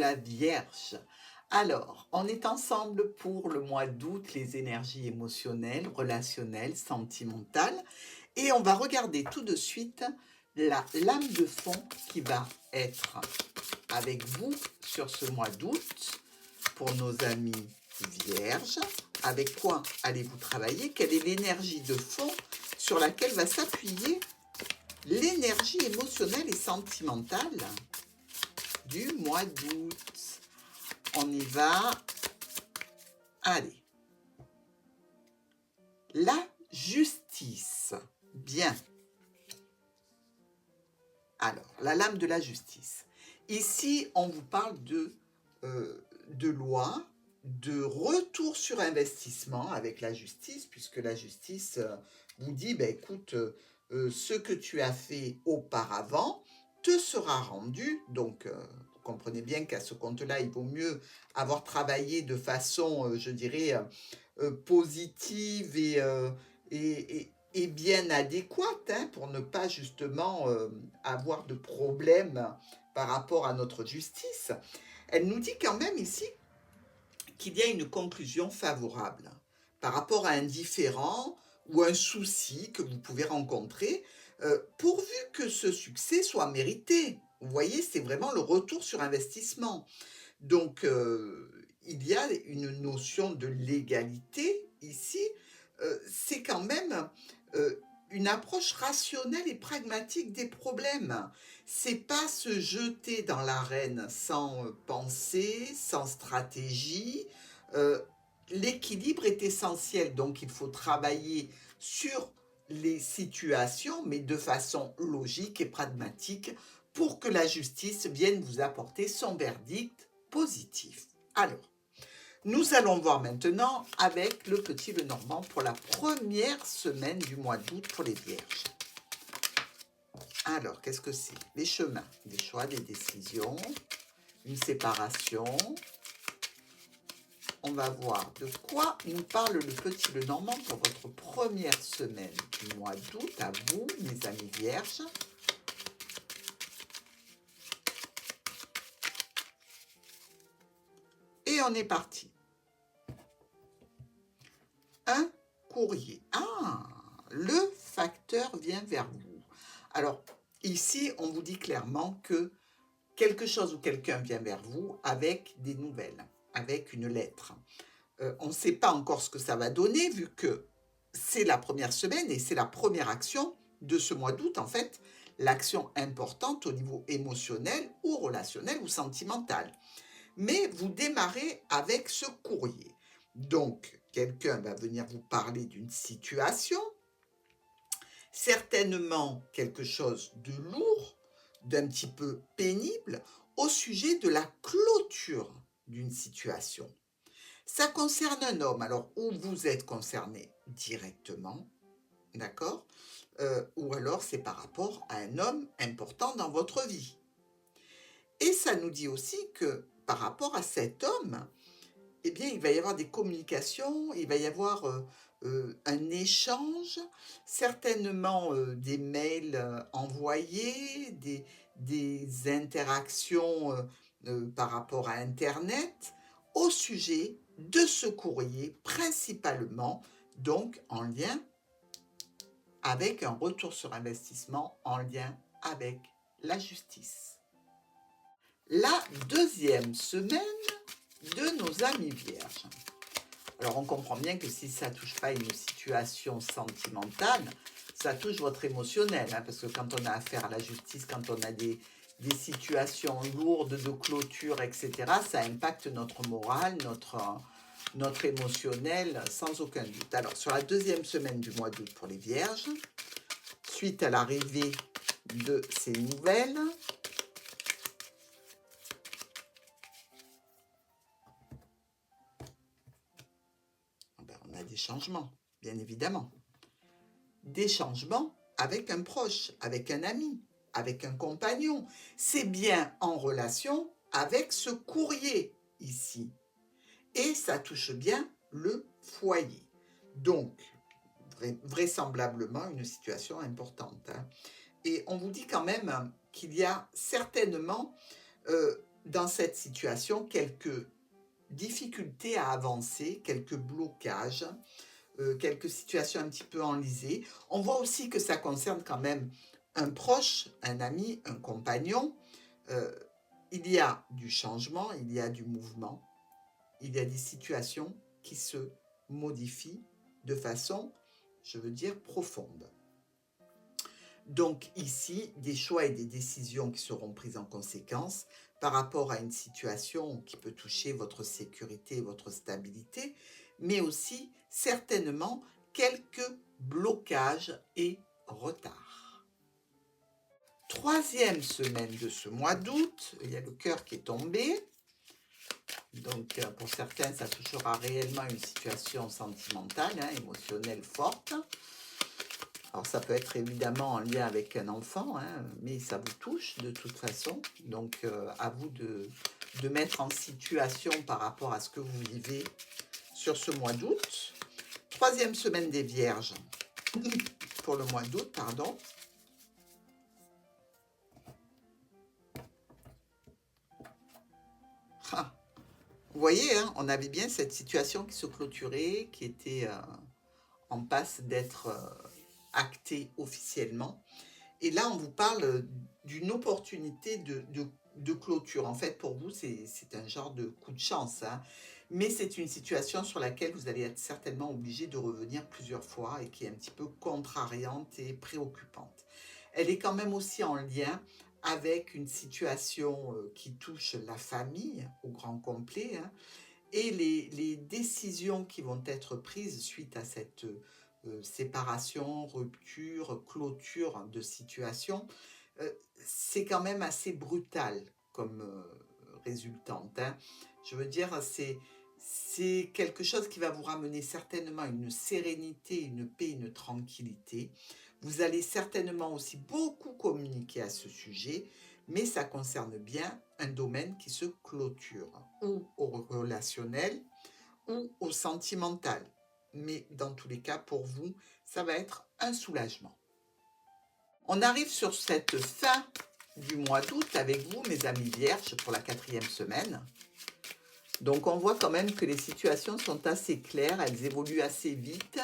la Vierge. Alors, on est ensemble pour le mois d'août, les énergies émotionnelles, relationnelles, sentimentales, et on va regarder tout de suite la lame de fond qui va être avec vous sur ce mois d'août pour nos amis vierges. Avec quoi allez-vous travailler? Quelle est l'énergie de fond sur laquelle va s'appuyer l'énergie émotionnelle et sentimentale du mois d'août? On y va. Allez. La justice. Bien. Alors, la lame de la justice. Ici, on vous parle de loi, de retour sur investissement avec la justice, puisque la justice vous dit, ben, écoute, ce que tu as fait auparavant te sera rendu. Donc, vous comprenez bien qu'à ce compte-là, il vaut mieux avoir travaillé de façon, je dirais, positive et bien adéquate, hein, pour ne pas justement avoir de problème par rapport à notre justice. Elle nous dit quand même ici qu'il y a une conclusion favorable par rapport à un différend ou un souci que vous pouvez rencontrer, pourvu que ce succès soit mérité. Vous voyez, c'est vraiment le retour sur investissement. Donc, il y a une notion de légalité ici. C'est quand même une approche rationnelle et pragmatique des problèmes. C'est pas se jeter dans l'arène sans pensée, sans stratégie. Euh, L'équilibre est essentiel, donc il faut travailler sur les situations, mais de façon logique et pragmatique pour que la justice vienne vous apporter son verdict positif. Alors, nous allons voir maintenant avec le petit Lenormand pour la première semaine du mois d'août pour les Vierges. Alors, qu'est-ce que c'est? Les chemins, des choix, des décisions, une séparation. On va voir de quoi nous parle le petit Lenormand pour votre première semaine du mois d'août, à vous, mes amis Vierges. Et on est parti. Un courrier. Ah, le facteur vient vers vous. Alors, ici, on vous dit clairement que quelque chose ou quelqu'un vient vers vous avec des nouvelles, avec une lettre. On ne sait pas encore ce que ça va donner, vu que c'est la première semaine et c'est la première action de ce mois d'août, en fait, l'action importante au niveau émotionnel ou relationnel ou sentimental. Mais vous démarrez avec ce courrier. Donc, quelqu'un va venir vous parler d'une situation, certainement quelque chose de lourd, d'un petit peu pénible, au sujet de la clôture d'une situation. Ça concerne un homme, alors où vous êtes concerné directement, d'accord, ou alors c'est par rapport à un homme important dans votre vie. Et ça nous dit aussi que par rapport à cet homme, eh bien, il va y avoir des communications, il va y avoir un échange, certainement des mails envoyés, des interactions par rapport à Internet au sujet de ce courrier, principalement donc en lien avec un retour sur investissement, en lien avec la justice. La deuxième semaine de nos amis vierges. Alors on comprend bien que si ça ne touche pas une situation sentimentale, ça touche votre émotionnel, hein, parce que quand on a affaire à la justice, quand on a des situations lourdes de clôture, etc., ça impacte notre morale, notre émotionnel, sans aucun doute. Alors sur la deuxième semaine du mois d'août pour les vierges, suite à l'arrivée de ces nouvelles, on a des changements, bien évidemment. Des changements avec un proche, avec un ami, avec un compagnon. C'est bien en relation avec ce courrier ici. Et ça touche bien le foyer. Donc, vraisemblablement une situation importante, hein. Et on vous dit quand même qu'il y a certainement dans cette situation quelques difficultés à avancer, quelques blocages, quelques situations un petit peu enlisées. On voit aussi que ça concerne quand même un proche, un ami, un compagnon. Euh, il y a du changement, il y a du mouvement, il y a des situations qui se modifient de façon, je veux dire, profonde. Donc ici, des choix et des décisions qui seront prises en conséquence par rapport à une situation qui peut toucher votre sécurité et votre stabilité, mais aussi certainement quelques blocages et retards. Troisième semaine de ce mois d'août, il y a le cœur qui est tombé. Donc pour certains, ça touchera réellement une situation sentimentale, émotionnelle forte. Alors ça peut être évidemment en lien avec un enfant, mais ça vous touche de toute façon. Donc à vous de mettre en situation par rapport à ce que vous vivez sur ce mois d'août. Troisième semaine des Vierges pour le mois d'août, pardon. Ah, vous voyez, on avait bien cette situation qui se clôturait, qui était en passe d'être actée officiellement. Et là, on vous parle d'une opportunité de clôture. En fait, pour vous, c'est un genre de coup de chance. Mais c'est une situation sur laquelle vous allez être certainement obligé de revenir plusieurs fois et qui est un petit peu contrariante et préoccupante. Elle est quand même aussi en lien avec une situation qui touche la famille au grand complet, et les décisions qui vont être prises suite à cette séparation, rupture, clôture de situation, c'est quand même assez brutal comme résultante. Je veux dire, c'est quelque chose qui va vous ramener certainement une sérénité, une paix, une tranquillité. Vous allez certainement aussi beaucoup communiquer à ce sujet, mais ça concerne bien un domaine qui se clôture, ou au relationnel, ou au sentimental. Mais dans tous les cas, pour vous, ça va être un soulagement. On arrive sur cette fin du mois d'août avec vous, mes amis vierges, pour la 4e semaine. Donc on voit quand même que les situations sont assez claires, elles évoluent assez vite,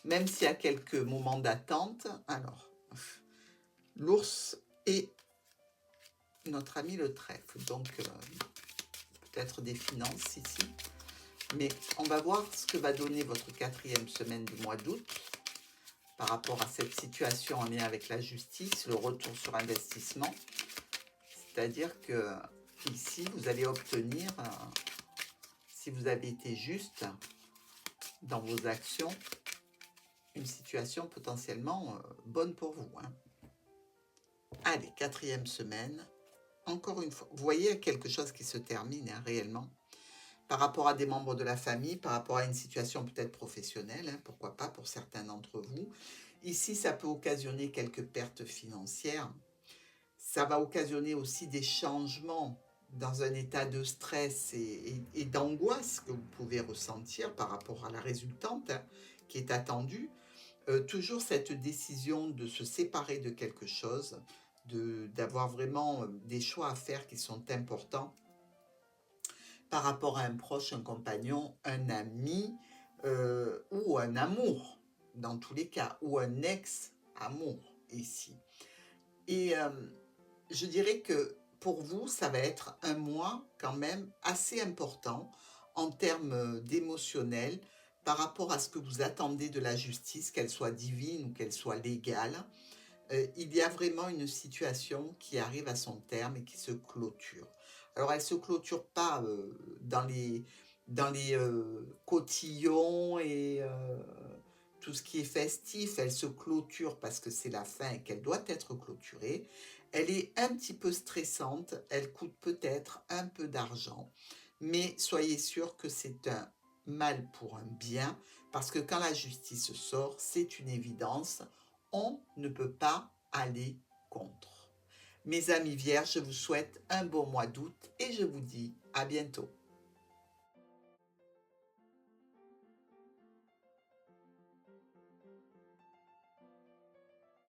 même s'il y a quelques moments d'attente. Alors, l'ours et notre ami le trèfle, donc peut-être des finances ici. Mais on va voir ce que va donner votre 4e semaine du mois d'août par rapport à cette situation en lien avec la justice, le retour sur investissement. C'est-à-dire que ici, vous allez obtenir, si vous avez été juste dans vos actions, une situation potentiellement bonne pour vous. Allez, 4e semaine. Encore une fois, vous voyez quelque chose qui se termine réellement par rapport à des membres de la famille, par rapport à une situation peut-être professionnelle, pourquoi pas pour certains d'entre vous. Ici, ça peut occasionner quelques pertes financières. Ça va occasionner aussi des changements dans un état de stress et d'angoisse que vous pouvez ressentir par rapport à la résultante qui est attendue. Toujours cette décision de se séparer de quelque chose, d'avoir vraiment des choix à faire qui sont importants par rapport à un proche, un compagnon, un ami ou un amour, dans tous les cas, ou un ex-amour ici. Et je dirais que pour vous, ça va être un mois quand même assez important en termes d'émotionnel par rapport à ce que vous attendez de la justice, qu'elle soit divine ou qu'elle soit légale. Il y a vraiment une situation qui arrive à son terme et qui se clôture. Alors, elle ne se clôture pas dans les cotillons et tout ce qui est festif. Elle se clôture parce que c'est la fin et qu'elle doit être clôturée. Elle est un petit peu stressante. Elle coûte peut-être un peu d'argent. Mais soyez sûr que c'est un mal pour un bien. Parce que quand la justice sort, c'est une évidence. On ne peut pas aller contre. Mes amis vierges, je vous souhaite un bon mois d'août et je vous dis à bientôt.